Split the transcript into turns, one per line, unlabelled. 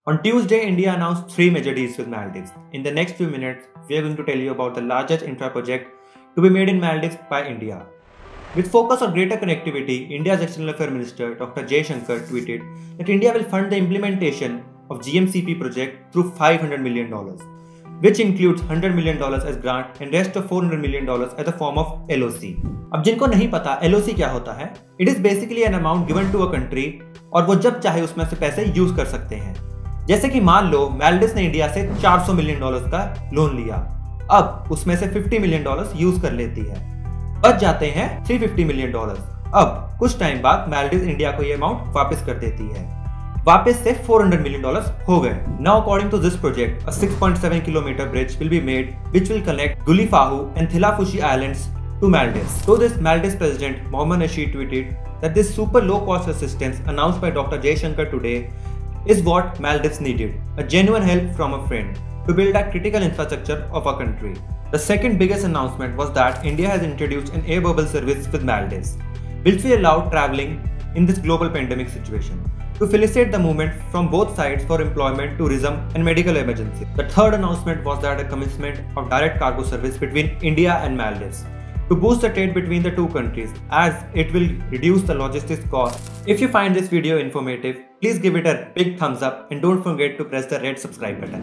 On Tuesday, India announced three major deals with Maldives. In the next few minutes, we are going to tell you about the largest infra project to be made in Maldives by India. With focus on greater connectivity, India's External Affairs Minister Dr. Jay Shankar tweeted that India will fund the implementation of GMCP project through $500 million, which includes $100 million as grant and rest of $400 million as a form of LOC. अब जिनको नहीं पता LOC क्या होता है, it is basically an amount given to a country और वो जब चाहे उसमें से पैसे यूज कर सकते हैं। जैसे कि मान लो मालदीव्स ने इंडिया से $400 मिलियन का लोन लिया, अब उसमें से $50 मिलियन यूज कर लेती है, बच जाते हैं $350 मिलियन। अब कुछ टाइम बाद मालदीव्स इंडिया को ये अमाउंट वापस कर देती है, वापस से $400 मिलियन हो गए। Now according to this project, a 6.7 kilometer bridge will be made which will connect Guli Fahu and Thilafushi islands to Maldives. So this Maldives President Mohammed Nasheed tweeted that this super low cost assistance announced by Dr. Jay Shankar today is what Maldives needed, a genuine help from a friend to build that critical infrastructure of our country. The second biggest announcement was that India has introduced an air bubble service with Maldives, which will allow traveling in this global pandemic situation to facilitate the movement from both sides for employment, tourism and medical emergency. The third announcement was that a commencement of direct cargo service between India and Maldives to boost the trade between the two countries, as it will reduce the logistics cost. If you find this video informative, please give it a big thumbs up and don't forget to press the red subscribe button.